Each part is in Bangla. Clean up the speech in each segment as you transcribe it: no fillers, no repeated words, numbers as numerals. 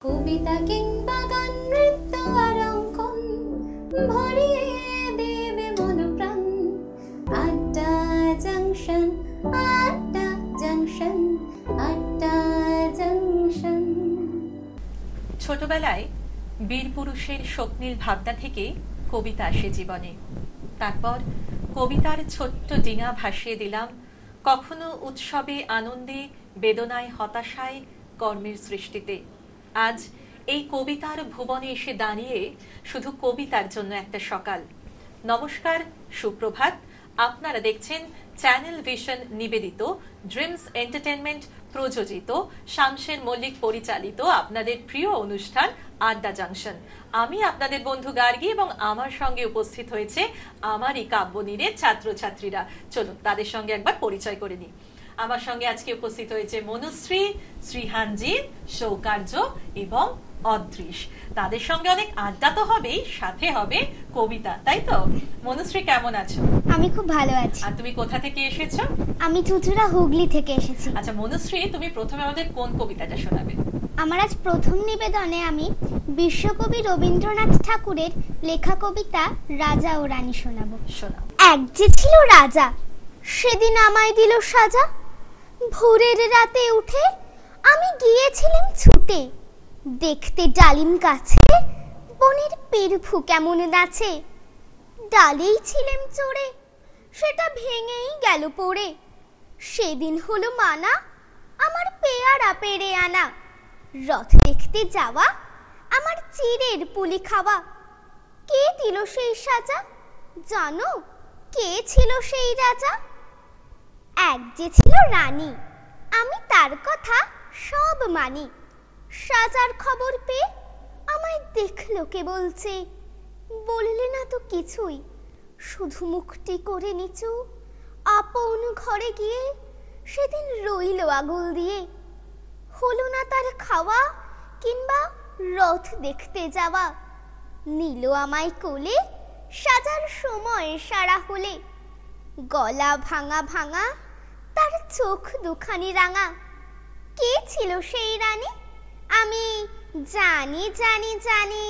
কবিতা কিংবা গান নৃত্য আর অঙ্কন ভরিয়ে দেবে মন প্রাণ। আড্ডা জাংশন, আড্ডা জাংশন, আড্ডা জাংশন। ছোটবেলায় বীর পুরুষের স্বপ্নীল ভাবনা থেকে কবিতা আসে জীবনে। তারপর কবিতার ছোট্ট ডিঙা ভাসিয়ে দিলাম কখনো উৎসবে আনন্দে, বেদনায় হতাশায়, কর্মের সৃষ্টিতে। আজ এই কবিতার ভুবনে এসে দাঁড়িয়ে শুধু কবিতার জন্য একটা সকাল। নমস্কার, সুপ্রভাত। আপনারা দেখছেন চ্যানেল ভিশন নিবেদিত, ড্রিমস এন্টারটেনমেন্ট প্রযোজিত, শামশের মল্লিক পরিচালিত আপনাদের প্রিয় অনুষ্ঠান আড্ডা জাংশন। আমি আপনাদের বন্ধু গার্গী এবং আমার সঙ্গে উপস্থিত হয়েছে আমারই কাব্যনীরের ছাত্রছাত্রীরা। চলুন তাদের সঙ্গে একবার পরিচয় করে নিই। আমার সঙ্গে আজকে উপস্থিত হয়েছে মনুশ্রী, শ্রীহানজিৎ, সৌকার্য এবং অদৃশ। তাদের সঙ্গে অনেক আড্ডা তো হবেই, সাথে হবে কবিতা, তাই তো? মনুশ্রী, কেমন আছো? আমি খুব ভালো আছি। আর তুমি কোথা থেকে এসেছো? আমি চুচুড়া হুগলি থেকে এসেছি। আচ্ছা মনুশ্রী, তুমি প্রথমে আমাদের কোন কবিতাটা শোনাবে? আমার আজ প্রথম নিবেদনে আমি বিশ্বকবি রবীন্দ্রনাথ ঠাকুরের লেখা কবিতা রাজা ও রানী শোনাবো। শোনাও। এক যে ছিল রাজা, সেদিন আমায় দিল সাজা। ভোরের রাতে উঠে আমি গিয়েছিলাম ছুটে, দেখতে ডালিম গাছে বনের পেরফু কেমন নাচে। ডালেই ছিলাম চড়ে, সেটা ভেঙেই গেল পড়ে। সেদিন হলো মানা আমার পেয়ারা পেরে আনা। রথ দেখতে যাওয়া আমার চিড়ের পুলি খাওয়া। কে দিল সেই সাজা? জানো কে ছিল সেই রাজা? এক যে ছিল রানী, আমি তার কথা সব মানি। সাজার খবর পেয়ে আমায় দেখলো কে বলছে, বললে না তো কিছুই, শুধু মুখটি করে নিচু। আপন ঘরে গিয়ে সেদিন রইল আগুল দিয়ে। হলো না তার খাওয়া কিংবা রথ দেখতে যাওয়া। নিল আমায় কোলে সাজার সময় সারা হলে। গলা ভাঙা ভাঙা, তার চোখ দুখানি রাঙা। কে ছিল সেই রানী? আমি জানি জানি জানি।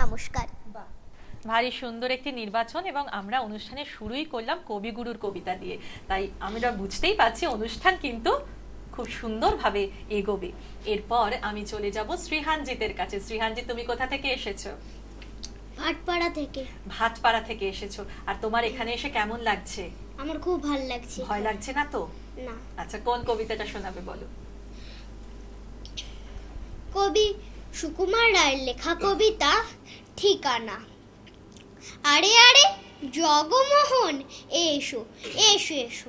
নমস্কার। ভারী সুন্দর একটি নির্বাচন, এবং আমরা অনুষ্ঠানের শুরুই করলাম কবিগুরুর কবিতা দিয়ে। তাই আমরা বুঝতেই পারছি অনুষ্ঠান কিন্তু খুব সুন্দরভাবে এগোবে। এরপর আমি চলে যাব শ্রীহানজিতের কাছে। শ্রীহানজিৎ, তুমি কোথা থেকে এসেছো? ভাটপাড়া থেকে। ভাটপাড়া থেকে এসেছো। আর তোমার এখানে এসে কেমন লাগছে? আমার খুব ভালো লাগছে। ভয় লাগছে না তো? না। আচ্ছা, কোন কবিতাটা শোনাবে বলো? কবি সুকুমার রায়ের লেখা কবিতা ঠিকানা। আরে আরে জগমোহন, এসো এসো এসো,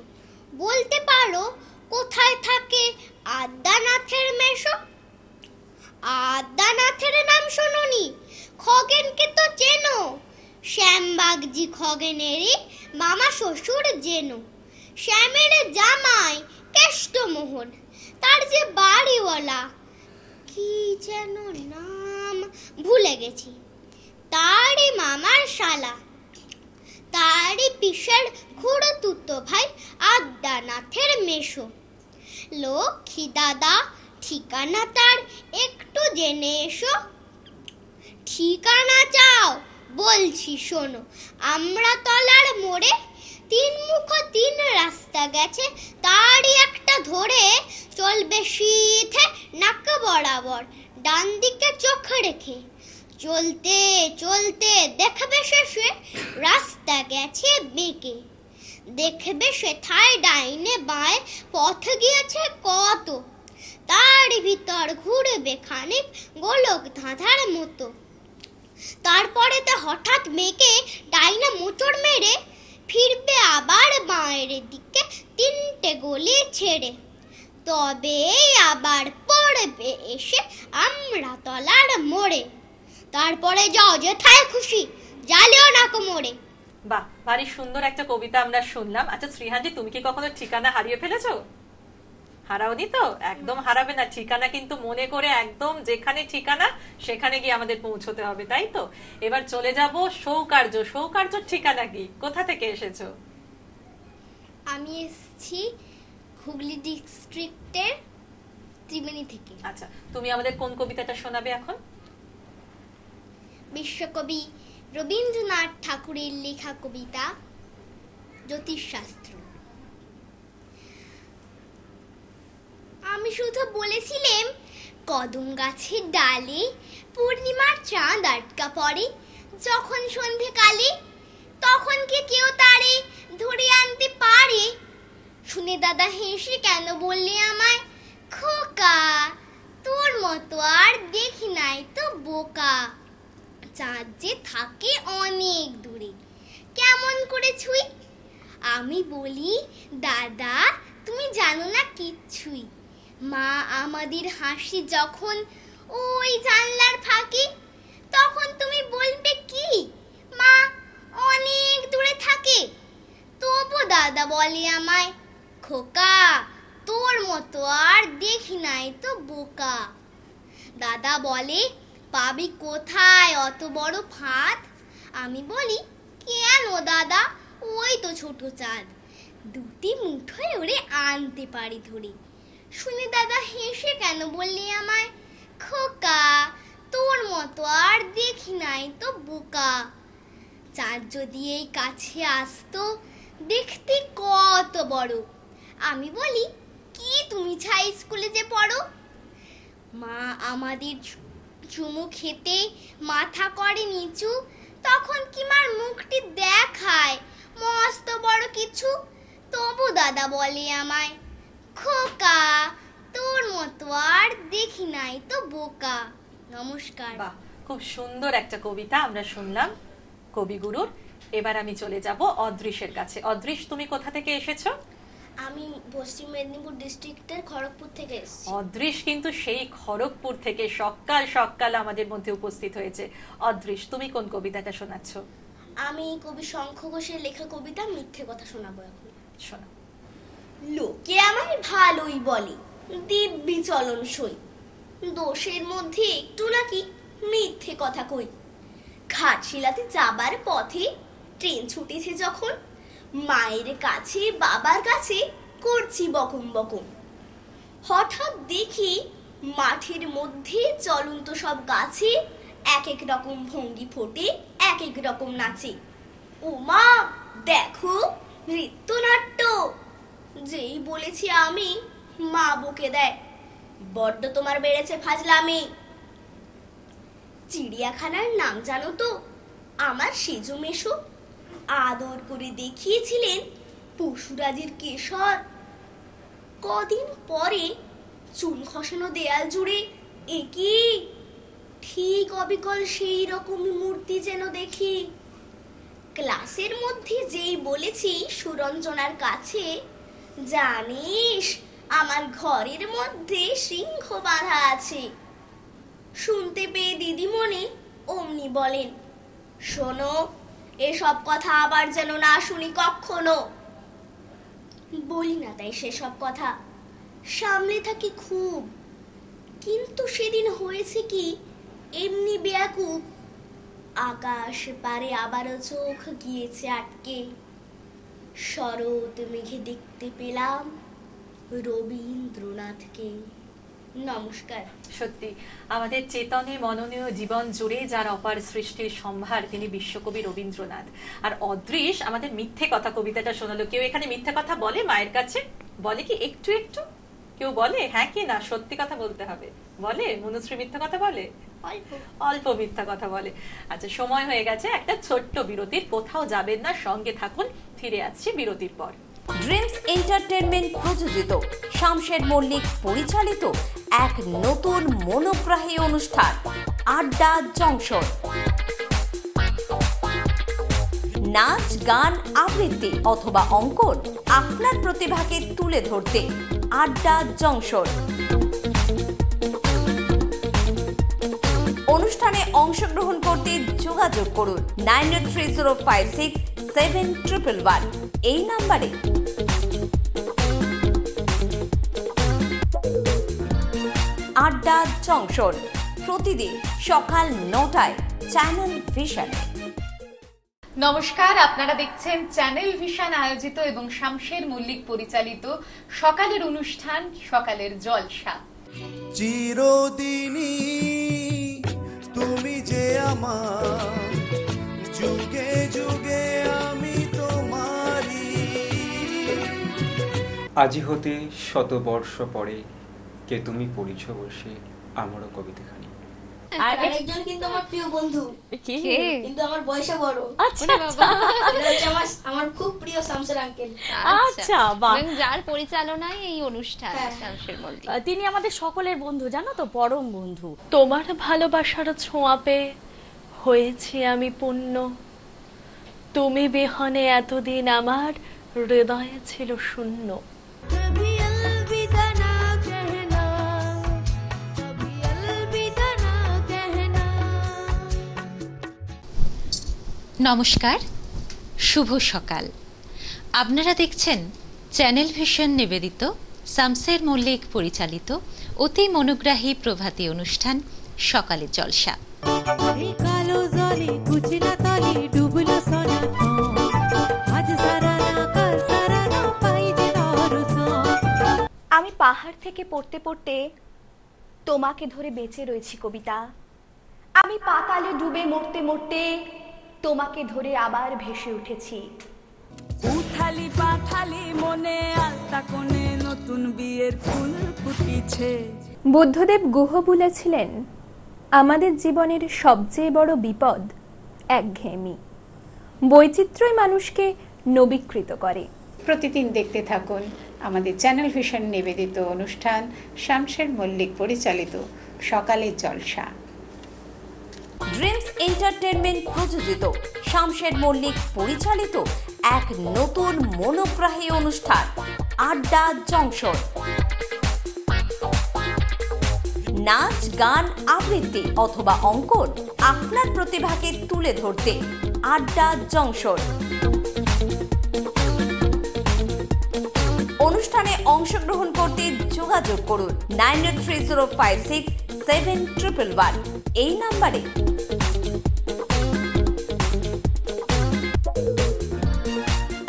বলতে পারো কোথায় থাকে আদ্যানাথের মেশো? আদ্যানাথের নাম শোনোনি? খগেনকে তো চেনো, শ্যামবাগজি খগেনেরই মামা শ্বশুর জেনো। শ্যামের জামাই কেষ্টমোহন, তার যে বাড়িওয়ালা কি যেন নাম ভুলে গেছি, তারই মামার শালা। তারই পিসের খুড়তুতো ভাই আদ্যানাথের মেশো। লক্ষ্মী দাদা ঠিকানা তার একটু জেনে এসো। ঠিকানা চাও? বলছি শোনো। আমরা তলার মোড়ে তিন মুখ তিন রাস্তা গেছে, তারই একটা ধরে চলবে সিধে নাক বরাবর, ডান দিকে চোখ রেখে। চলতে চলতে দেখবে শেষে রাস্তা গেছে বেঁকে। দেখবে সেথায় ডাইনে বাঁয়ে পথ গিয়েছে কত, তার ভিতর ঘুরবে খানিক গোলক ধাঁধার মতো। তারপরেতে হঠাৎ মেঘে ডাইনে মোচড় মেরে ফিরবে আবার বাঁয়ের দিকে তিনটে গলি ছেড়ে। তবে আবার পড়বে এসে আমরা তলার মোড়ে। তারপরে যাও যেথায় খুশি, জ্বালিও না কোমরে। বাহ, ভারী সুন্দর একটা কবিতা আমরা শুনলাম। আচ্ছা শ্রীহানজিৎ, তুমি কি কখনো ঠিকানা হারিয়ে ফেলেছো? হারাওনি তো? একদম হারাবে না। ঠিকানা কিন্তু মনে করে একদম যেখানে ঠিকানা সেখানে গিয়ে আমাদের পৌঁছতে হবে, তাই তো? এবার চলে যাব সৌকার্য। সৌকার্যর ঠিকানা কি? কোথা থেকে এসেছো? আমি এসেছি হুগলি ডিস্ট্রিক্টের ত্রিবেণী থেকে। আচ্ছা, তুমি আমাদের কোন কবিতাটা শোনাবে এখন? বিশ্বকবি রবীন্দ্রনাথ ঠাকুরের লেখা কবিতা জ্যোতিষশাস্ত্র। আমি শুধু বলেছিলাম কদম গাছের ডালে পূর্ণিমার চাঁদ আটকা পড়ে, যখন সন্ধে কালে তখন কি কেউ তারে ধরে আনতে পারে? শুনে দাদা হেসে কেন বললে আমায়, খোকা তোর মতো আর দেখি নাই তো বোকা। চাঁদ যে থাকে অনেক দূরে, কেমন করে ছুঁই? আমি বলি দাদা তুমি জানো না কিচ্ছুই। মা আমাদের হাসি যখন ওই জানলার ফাঁকে, তখন তুমি বলবে কি মা অনেক দূরে থাকে। তবু দাদা বলে আমায়, খোকা তোর মতো আর দেখি নাই তো বোকা। দাদা বলে পাবি কোথায় অত বড় ফাঁদ? আমি বলি কেন দাদা, ওই তো ছোট চাঁদ, দুটি মুঠোয় ওরে আনতে পারি ধরে। শুনে দাদা হেসে কেন বললি আমায়, খোকা তোর মতো আর দেখি নাই তো বোকা। চাঁদ যদি এই কাছে আসতো দেখতে কত বড়। আমি বলি কি তুমি ছাই স্কুলে যে পড়ো? মা আমাদের চুমু খেতে মাথা করে নিচু, তখন কি মার মুখটি দেখায় মস্ত বড় কিছু। তবু দাদা বলে আমায়, খোকা তোর মতো আর দেখি নাই তো বোকা। নমস্কার। বাহ, খুব সুন্দর একটা কবিতা আমরা শুনলাম কবিগুরুর। এবার আমি চলে যাব অদৃশের কাছে। অদৃশ, তুমি কোথা থেকে এসেছো? আমি পশ্চিম মেদিনীপুর ডিস্ট্রিক্টের খড়গপুর থেকে এসেছি। অদৃশ কিন্তু সেই খড়গপুর থেকে সকাল সকাল আমাদের মধ্যে উপস্থিত হয়েছে। অদৃশ, তুমি কোন কবিতাটা শোনাচ্ছ? আমি কবি শঙ্খ ঘোষের লেখা কবিতা মিথ্যে কথা শোনাবো এখন। শোনো। লোকে আমায় ভালোই বলে, দিব্যি চলন সই, দোষের মধ্যে একটু নাকি মিথ্যে কথা কই। ঘাটশিলাতে যাবার পথে ট্রেন ছুটেছে যখন, মায়ের কাছে বাবার কাছে করছি বকম বকম। হঠাৎ দেখি মাঠের মধ্যে চলন্ত সব গাছে এক এক রকম ভঙ্গি ফোটে, এক এক রকম নাচে। ও মা দেখো নৃত্যনাট্য। যেই বলেছি আমি, মা বকে দেয়, বড্ড তোমার বেড়েছে ফাজলামি। চিড়িয়াখানার নাম জানো তো? আমার সেজো মেশো আদর করে দেখিয়েছিলেন পশুরাজের কেশর। কদিন পরে চুল খসানো দেয়াল জুড়ে একই ঠিক অবিকল সেই রকমই মূর্তি যেন দেখি। ক্লাসের মধ্যে যেই বলেছি সুরঞ্জনার কাছে, জানিস আমার ঘরের মধ্যে সিংহ বাঁধা আছে। শুনতে পেয়ে দিদিমণি অমনি বলেন, শোনো এসব কথা আবার যেন না শুনি কখনো। বলি না তাই সেসব কথা, সামনে থাকি খুব। কিন্তু সেদিন হয়েছে কি এমনি বেয়াকুব, আকাশ পারে আবারও চোখ গিয়েছে আটকে। শরৎ মেঘে দেখতে পেলাম রবীন্দ্রনাথকে। নমস্কার। সত্যি আমাদের চেতনে মননীয় জীবন জুড়ে যার অপার সৃষ্টির সম্ভার, তিনি বিশ্বকবি রবীন্দ্রনাথ। আর অদৃশ আমাদের মিথ্যে কথা কবিতাটা শোনালো। কেউ এখানে মিথ্যে কথা বলে মায়ের কাছে? বলে কি একটু একটু? কেউ বলে? হ্যাঁ কি না, সত্যি কথা বলতে হবে। বলে মনুশ্রী মিথ্যা কথা বলে? অল্প মিথ্যা কথা বলে। আচ্ছা, সময় হয়ে গেছে একটা ছোট্ট বিরতির। কোথাও যাবেন না, সঙ্গে থাকুন, ফিরে আসছি বিরতির পর। ড্রিমস এন্টারটেনমেন্ট প্রযোজিত, শামশের মল্লিক পরিচালিত এক নতুন মনোগ্রাহী অনুষ্ঠান আড্ডা জংশন। নাচ, গান, আবৃত্তি অথবা অঙ্কন, আপনার প্রতিভাকে তুলে ধরতে আড্ডা জংশন। অনুষ্ঠানে অংশগ্রহণ করতে যোগাযোগ করুন 9830567111 এই নাম্বারে। আড্ডা জংশন প্রতিদিন সকাল 9টায় চ্যানেল ভিশনে। নমস্কার, আপনারা দেখছেন চ্যানেল ভিশন আয়োজিত এবং শামশের মল্লিক পরিচালিত সকালের অনুষ্ঠান সকালের জলসা। চিরদিনই তুমি যে আমার, যুগে যুগে আমি তোমারি। আজি হতে শত বর্ষ পরে কে তুমি পড়িছ বসে আমারও কবিতাখানি। আর একজন কিন্তু আমার প্রিয় বন্ধু, কিন্তু আমার বয়সে বড়। আচ্ছা এটা হচ্ছে আমার খুব প্রিয় শামসের আঙ্কেল। আচ্ছা বাহ, এবং যার পরিচালনায় এই অনুষ্ঠান হ্যাঁ। শামসের মল্লিক। তিনি আমাদের সকলের বন্ধু, জানো তো, পরম বন্ধু। তোমার ভালোবাসার ছোঁয়া পেয়ে হয়েছি আমি পূর্ণ, তুমি বিহনে এতদিন আমার হৃদয়ে ছিল শূন্য। নমস্কার, শুভ সকাল। আপনারা দেখছেন চ্যানেল ভিশন নিবেদিত শামসের মল্লিক পরিচালিত অতি মনোগ্রাহী প্রভাতী অনুষ্ঠান সকালের জলসা। আমি পাহাড় থেকে পড়তে পড়তে তোমাকে ধরে বেঁচে রয়েছি কবিতা। আমি পাতালে ডুবে মরতে মরতে তোমাকে ধরে আবার ভেসে উঠেছি। উঠালি পাঠালি মনে আলতা কোণে নতুন বিয়ের ফুল ফুটিছে। বুদ্ধদেব গুহ বলেছিলেন, আমাদের জীবনের সবচেয়ে বড় বিপদ একঘেয়েমি। বৈচিত্র্যই মানুষকে নবীকৃত করে। প্রতিদিন দেখতে থাকুন আমাদের চ্যানেল ভিশন নিবেদিত অনুষ্ঠান শামসের মল্লিক পরিচালিত সকালের জলসা। ড্রিমস এন্টারটেনমেন্ট প্রযোজিত শামসের মল্লিক পরিচালিত এক নতুন মনোগ্রাহী অনুষ্ঠান আড্ডা জংশন। নাচ, গান, আবৃত্তি অথবা অঙ্কন, আপনার প্রতিভাকে তুলে ধরতে আড্ডা জংশন। অনুষ্ঠানে অংশগ্রহণ করতে যোগাযোগ করুন 9830567111 এই নাম্বারে।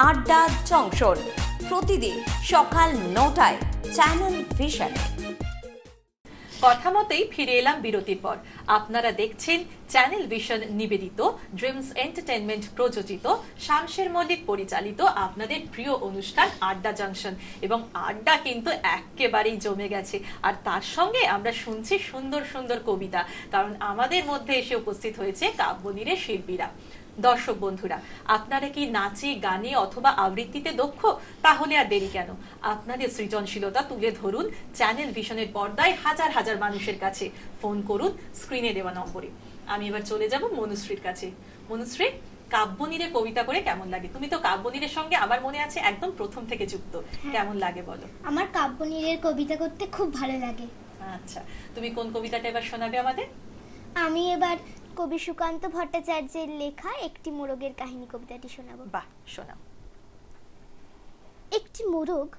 আড্ডা জংশন প্রতিদিন সকাল 9টায় চ্যানেল ভিশনে। কথা মতেই ফিরে এলাম বিরতির পর। আপনারা দেখছেন চ্যানেল ভিশন নিবেদিত ড্রিমস এন্টারটেনমেন্ট প্রযোজিত শামসের মল্লিক পরিচালিত আপনাদের প্রিয় অনুষ্ঠান আড্ডা জংশন। এবং আড্ডা কিন্তু একেবারেই জমে গেছে, আর তার সঙ্গে আমরা শুনছি সুন্দর সুন্দর কবিতা, কারণ আমাদের মধ্যে এসে উপস্থিত হয়েছে কাব্যনীড়ের শিল্পীরা। দর্শক বন্ধুরা, আপনারা কি নাচে, গানে অথবা আবৃত্তিতে দক্ষ? তাহলে আর দেরি কেন, আপনাদের সৃজনশীলতা তুলে ধরুন চ্যানেল ভিশনের পর্দায় হাজার হাজার মানুষের কাছে। ফোন করুন স্ক্রিনে দেওয়া নম্বরে। আমি এবার চলে যাব মনুশ্রীর কাছে। মনুশ্রী, কাব্যনীড়ে কবিতা করে কেমন লাগে? তুমি তো কাব্যনীড়ের সঙ্গে আমার মনে আছে একদম প্রথম থেকে যুক্ত, কেমন লাগে বলো? আমার কাব্যনীড়ের কবিতা করতে খুব ভালো লাগে। আচ্ছা, তুমি কোন কবিতাটা এবার শোনাবে আমাদের? আমি এবার কবি সুকান্ত ভট্টাচার্যের লেখা একটি মোরগের কাহিনী কবিতাটি শোনাবো। বাহ, শোনাও। একটি মোরগ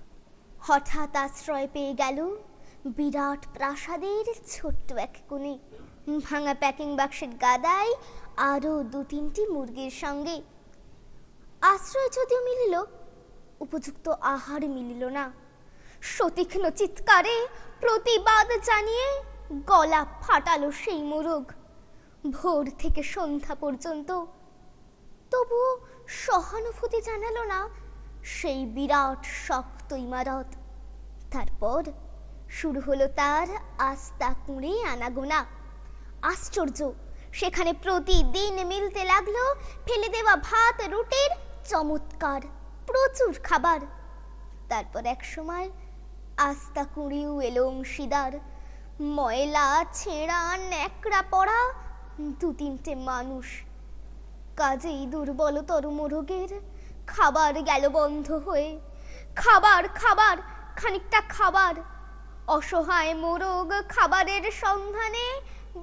হঠাৎ আশ্রয় পেয়ে গেল বিরাট প্রাসাদের ছোট্ট এক কোণে, ভাঙা প্যাকিং বাক্সের গাদায় আরো 2-3টি মুরগির সঙ্গে। আশ্রয় যদিও মিলিল, উপযুক্ত আহার মিলিল না। সতীক্ষ্ণ চিৎকারে প্রতিবাদ জানিয়ে গলা ফাটালো সেই মোরগ। ভোর থেকে সন্ধ্যা পর্যন্ত তবুও সহানুভূতি জানালো না সেই বিরাট শক্ত ইমারত। তারপর শুরু হলো তার আস্তা কুঁড়ে আনাগোনা। আশ্চর্য, সেখানে প্রতিদিন মিলতে লাগলো ফেলে দেওয়া ভাত রুটির চমৎকার প্রচুর খাবার। তারপর এক সময় আস্তা কুঁড়িও এলো অংশীদার। ময়লা, ছেঁড়া, ন্যাকড়া পড়া 2-3টে মানুষ। কাজেই দুর্বলতর মোরগের খাবার গেল বন্ধ হয়ে। খাবার খাবার, খানিকটা খাবার। অসহায় মোরগ খাবারের সন্ধানে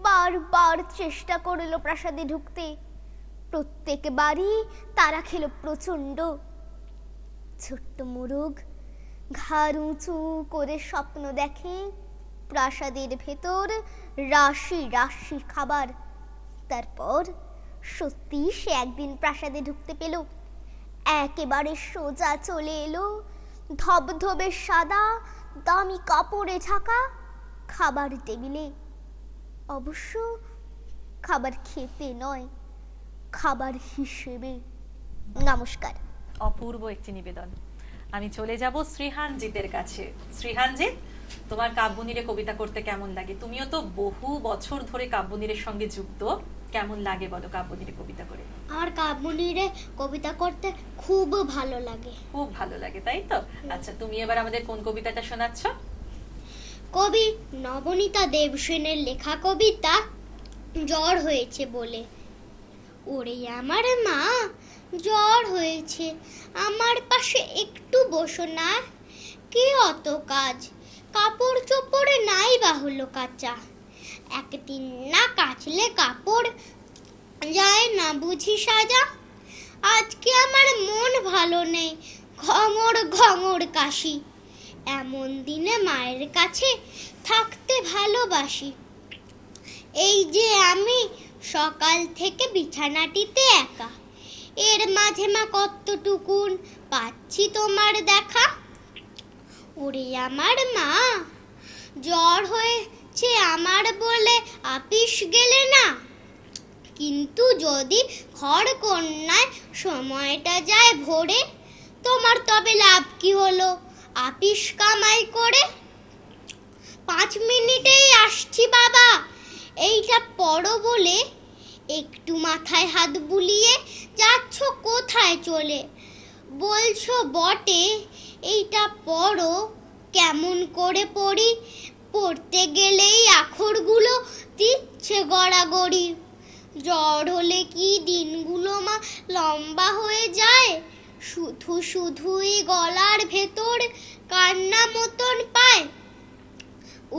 বারবার চেষ্টা করলো প্রাসাদে ঢুকতে। প্রত্যেকবারই তারা খেলো প্রচন্ড। ছোট্ট মোরগ ঘাড় উঁচু করে স্বপ্ন দেখে প্রাসাদের ভেতর রাশি রাশি খাবার। তারপর সত্যি সে একদিন প্রাসাদে ঢুকতে পেল। একেবারে সোজা চলে এলো ধবধবে সাদা দামি কাপড়ে ঢাকা খাবার টেবিলে, অবশ্য খাবার খেতে নয়, খাবার হিসেবে। নমস্কার। অপূর্ব একটি নিবেদন। আমি চলে যাব শ্রীহানজিতের কাছে। শ্রীহানজিৎ, তোমার কাব্যনীরে কবিতা করতে কেমন লাগে? তুমিও তো বহু বছর ধরে কাব্যনীরের সঙ্গে যুক্ত, কেমন লাগে বলো কাব্যনীরে কবিতা করে? আমার কাব্যনীরে কবিতা করতে খুব ভালো লাগে। খুব ভালো লাগে, তাই তো? আচ্ছা, তুমি এবার আমাদের কোন কবিতাটা শোনাচ্ছ? কবি নবনীতা দেবসেনের লেখা কবিতা জ্বর হয়েছে বলে। ওরে আমার মা, জ্বর হয়েছে, আমার পাশে একটু বসো না, কি অত কাজ, কাপড় চোপড়ে নাই বা হলো কাঁচা, একদিন না কাচলে কাপড় যায় না বুঝি সাজা, আজকে আমার মন ভালো নেই, ঘঙর ঘঙর কাশি, এমন দিনে মায়ের কাছে থাকতে ভালোবাসি, এই যে আমি সকাল থেকে বিছানাটিতে একা, এর মাঝে মা কতটুকুন পাচ্ছি তোমার দেখা, ওরে আমার মা, জ্বর হয়েছে আমার বলে আপিস গেলে না, কিন্তু যদি খড় কন্যায় সময়টা যায় ভোরে, তোমার তবে লাভ কি হলো আপিস কামাই করে, 5 মিনিটেই আসছি বাবা, এইটা পড়ো বলে একটু মাথায় হাত বুলিয়ে যাচ্ছ কোথায় চলে, বলছো বটে এইটা পড়ো, কেমন করে পড়ি, পড়তে গেলেই আখরগুলো দিচ্ছে গড়াগড়ি, জ্বর হলে কি দিনগুলো মা লম্বা হয়ে যায়, শুধু শুধুই গলার ভেতর কান্না মতন পায়,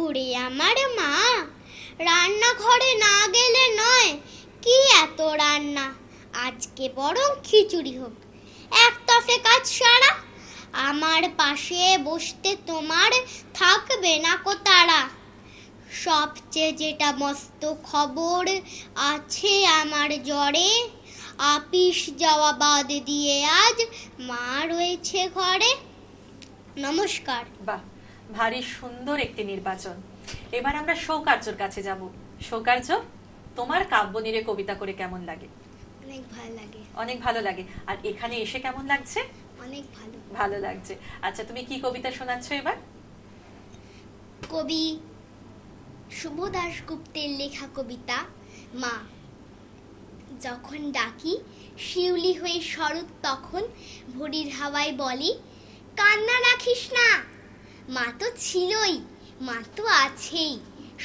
ওরে আমার মা, রান্নাঘরে না গেলে নয়, কি এত রান্না, আজকে বরং খিচুড়ি হোক, এক তফে কাজ সারা, আমার পাশে বসতে তোমার থাকবে না কো তারা, সবচেয়ে যেটা মস্ত খবর আছে আমার জ্বরে, আপিস যাওয়া বাদ দিয়ে আজ মা রয়েছে ঘরে। নমস্কার। বাহ, ভারী সুন্দর একটি নির্বাচন। এবার আমরা সৌকার্যর কাছে যাব। সৌকার্য, তোমার কাব্যনীরে কবিতা করে কেমন লাগে? অনেক ভালো লাগে। অনেক ভালো লাগে। আর এখানে এসে কেমন লাগছে? অনেক ভালো। ভালো লাগছে। আচ্ছা, তুমি কি কবিতা শোনাচ্ছ এবার? কবি শুভ দাশগুপ্তের লেখা কবিতা মা। যখন ডাকি শিউলি হয়ে শরৎ, তখন ভোরের হাওয়ায় বলি কান্না রাখিস না, মা তো ছিলই, মা তো আছেই,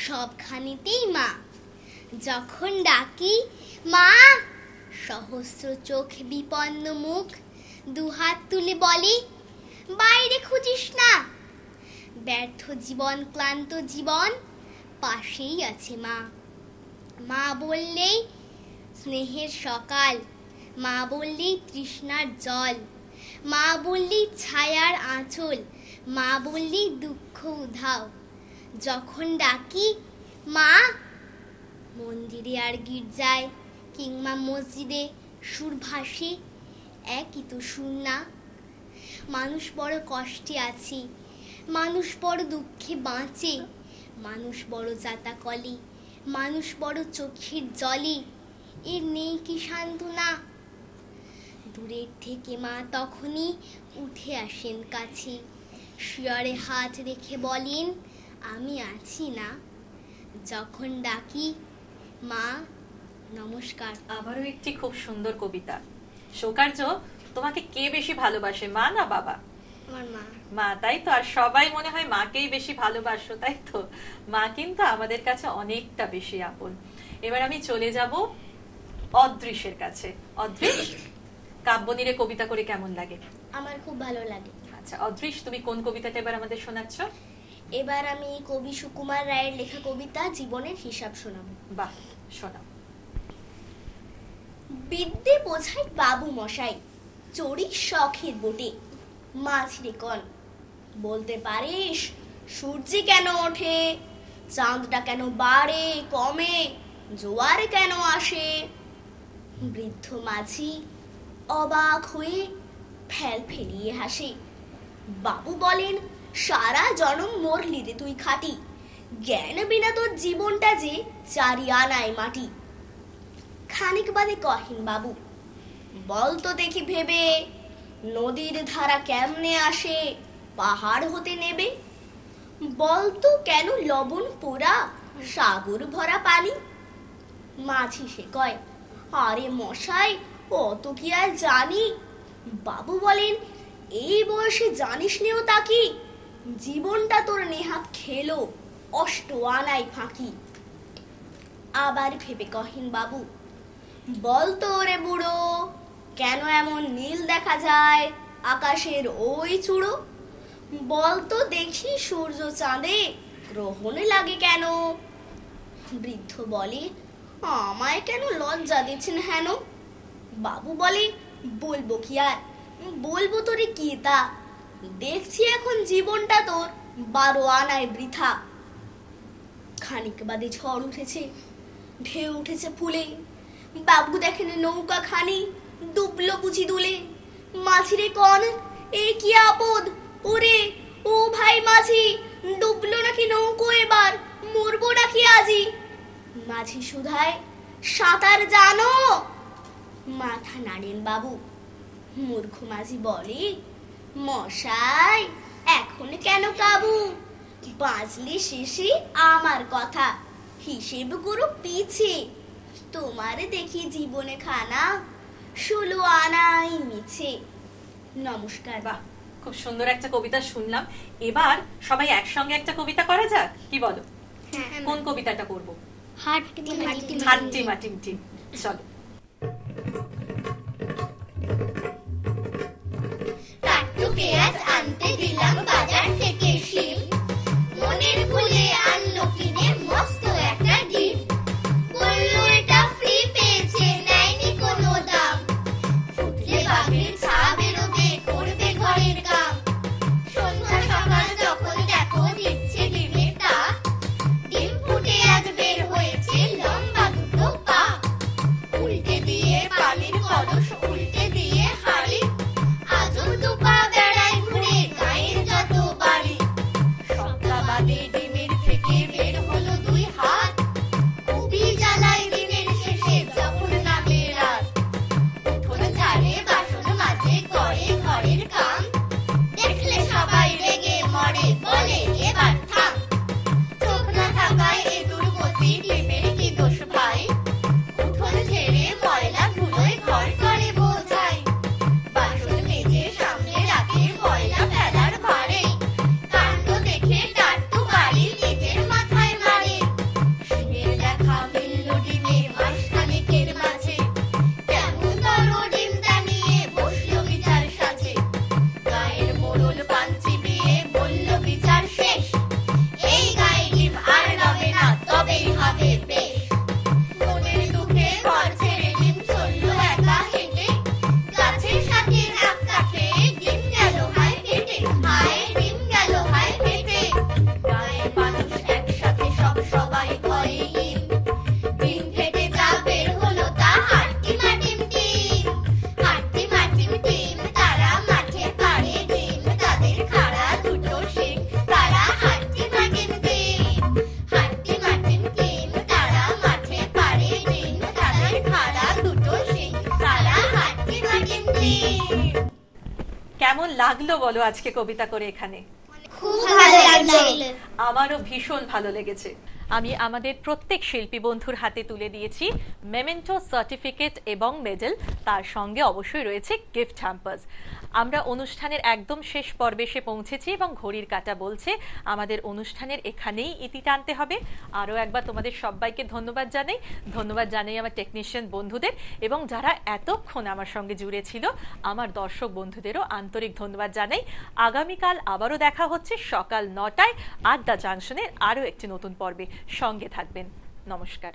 সবখানেতেই মা। যখন ডাকি মা, সহস্র চোখ বিপন্ন মুখ, দুহাত তুলে বলি বাইরে খুঁজিস না, ব্যর্থ জীবন ক্লান্ত জীবন পাশেই আছে মা। মা বললেই স্নেহের সকাল, মা বললেই তৃষ্ণার জল, মা বললেই ছায়ার আঁচল, মা বললেই দুঃখ উধাও। যখন ডাকি মা, মন্দিরে আর গির্জায় কিংবা মসজিদে সুর ভাসে, একই তো সুর না। মানুষ বড় কষ্টে আছে, মানুষ বড় দুঃখে বাঁচে, মানুষ বড় যাতাকলে, মানুষ বড় চোখের জলে, এর নেই কি সান্ত্বনা। দূরের থেকে মা তখনই উঠে আসেন কাছে, শিয়রে হাত রেখে বলেন আমি আছি না। যখন ডাকি মা, নমস্কার। আবারও একটি খুব সুন্দর কবিতা। সৌকার্য, তোমাকে কে বেশি ভালোবাসে, মা না বাবা? আমার মা। মা, তাই তো? আর সবাই মনে হয় মাকেই বেশি ভালোবাসো, তাই তো? মা কিন্তু আমাদের কাছে অনেকটা বেশি আপন। এবার আমি চলে যাব অদৃশের কাছে। অদৃশ, কাব্যনীরে কবিতা করে কেমন লাগে? আমার খুব ভালো লাগে। আচ্ছা অদৃশ, তুমি কোন কবিতাটা এবার আমাদের শোনাচ্ছ? এবার আমি কবি সুকুমার রায়ের লেখা কবিতা জীবনের হিসাব শোনাবো। বাহ, শোনাও। বিদ্যে বোঝাই বাবু মশাই, চড়ি শখের বোটে, মাঝিরে কন বলতে পারিস সূর্যি কেন ওঠে, চাঁদটা কেন বাড়ে কমে, জোয়ার কেন আসে। বৃদ্ধ মাঝি অবাক হয়ে ফেল ফেলিয়ে হাসে। বাবু বলেন সারা জনম মরলি রে তুই খাটি, জ্ঞান বিনা তোর জীবনটা যে চারি আনায় মাটি। খানিক বাদে কহিন বাবু, বল তো দেখি ভেবে, নদীর ধারা কেমনে আসে পাহাড় হতে নেবে? বল তো কেন লবণ পোড়া সাগর ভরা পানি? মাঝি সে কয়, আরে মশাই অত কি আর জানি। বাবু বলেন, এই বয়সে জানিস নেও তা কি, জীবনটা তোর নেহাত খেলো অষ্ট আনাই ফাঁকি। আবার ভেবে কহিন বাবু, বল তো রে বুড়ো, কেন এমন নীল দেখা যায় আকাশের ওই চূড়ো? বল তো দেখি সূর্য চাঁদে গ্রহণ লাগে কেন? বৃদ্ধ বলে, আমায় কেন লজ্জা দিচ্ছেন হেন? বাবু বলে, বলবো কি আর, বলবো তোরে কি তা, দেখছি এখন জীবনটা তোর 12 আনায় বৃথা। খানিক বাদে ঝড় উঠেছে, ঢেউ উঠেছে ফুলে, বাবু দেখেন নৌকা খানি ডুবলো বুঝি দুলে। মাঝিরে কন, এ কি আপদ, ওরে ও ভাই মাঝি, ডুবলো নাকি নৌকো এবার, মরবো নাকি আজি? মাঝি শুধায়, সাঁতার জানো? মাথা নাড়েন বাবু। মূর্খ মাঝি বলে, মশাই এখন কেন কাবু, বাঁচলে শেষে আমার কথা, হিসেব করো পিছে, তোমারে দেখি জীবনে খানা 16 আনাই মিছে। নমস্কার। বাহ, খুব সুন্দর একটা কবিতা শুনলাম। এবার সবাই একসঙ্গে একটা কবিতা করা যাক, কি বলো? কোন কবিতাটা করব? হাট্টি মাটিম টিম। চলো। পেঁয়াজ আনতে দিলাম বাজার থেকে শিম, মনের ভুলে আনলো কিনে মস্ত একটা ডিম, বললো এটা ফ্রি পেয়েছে নেয়নি কোনো দাম, ফুটলে বাঘের ছা বেরোবে করবে ঘরের কাম, সন্ধ্যা সকাল যখন দেখো দিচ্ছে ডিমের তাপ, ডিম ফুটে আজ বের হয়েছে লম্বা দুটো পা, উল্টে দিয়ে পানির কলস উল্টে দিয়ে হাড়ি, আজব দুপা বেড়ায় ঘুরে গায়ের যত বাড়ি, সপ্তাহ বাদে ডিমের থেকে বের হলো 2 হাত, খুবই জ্বালায় দিনের শেষে যখন নামে রাত, উঠোন ঝাড়ে বাসন মাঝে করে ঘরের কাম, দেখলে সবাই রেগে মরে বলে এবার থাম, চোখ না থাকায় এ দুর্গতি ডিমের কি দোষ ভাই, উঠোন ঝেড়ে ময়লা ধুলোয় ঘর করে বোঝায়, বাসন মেজে সামনে রাখে ময়লা ফেলার ভারে, কাণ্ড দেখে টাট্টু বাড়ি নিজের মাথায় মারে, শিবের দেখা মিলল ডিমে মাসখানেকের মাঝে, কেমন দর ডিম তা নিয়ে বসলো বিচার সাজে, গায়ের মোড়ল পাঞ্চি বিয়ে বলল বিচার শেষ, এই গায়ে ডিম আর রবে না তবেই হবে বেশ, মনের দুঃখে ঘর ছেড়ে ডিম চললো একা হেঁটে, গাছের সাথে ধাক্কা খেয়ে ডিম গেল হায় পেটে, হায় ডিম গেল হায় পেটে, গায়ের মানুষ একসাথে সবাই ভয়ে হিম, ডিম ফেটে যা বের হলো তা হাট্টি মাটিম টিম, হাট্টি মাটিম টিম, তারা মাঠে পাড়ে ডিম, তাদের খাড়া দুটো শিং, তারা হাট্টি মাটিম টিম, হাট্টি মাটিম টিম, তারা মাঠে পাড়ে ডিম, তাদের খাড়া দুটো শিং, তারা হাট্টি মাটিম টিম। কেমন লাগলো বলো আজকে কবিতা করে এখানে? খুব ভালো লাগছে। আমারও ভীষণ ভালো লেগেছে। আমি আমাদের প্রত্যেক শিল্পী বন্ধুর হাতে তুলে দিয়েছি মেমেন্টো, সার্টিফিকেট এবং মেডেল, তার সঙ্গে অবশ্যই রয়েছে গিফট হ্যাম্পার্স। আমরা অনুষ্ঠানের একদম শেষ পর্বে এসে পৌঁছেছি এবং ঘড়ির কাঁটা বলছে আমাদের অনুষ্ঠানের এখানেই ইতি টানতে হবে। আরও একবার তোমাদের সবাইকে ধন্যবাদ জানাই আমার টেকনিশিয়ান বন্ধুদের, এবং যারা এতক্ষণ আমার সঙ্গে জুড়ে ছিল আমার দর্শক বন্ধুদেরও আন্তরিক ধন্যবাদ জানাই। আগামীকাল আবারও দেখা হচ্ছে সকাল 9টায় আড্ডা জাংশনের আরও একটি নতুন পর্বে। সঙ্গে থাকবেন। নমস্কার।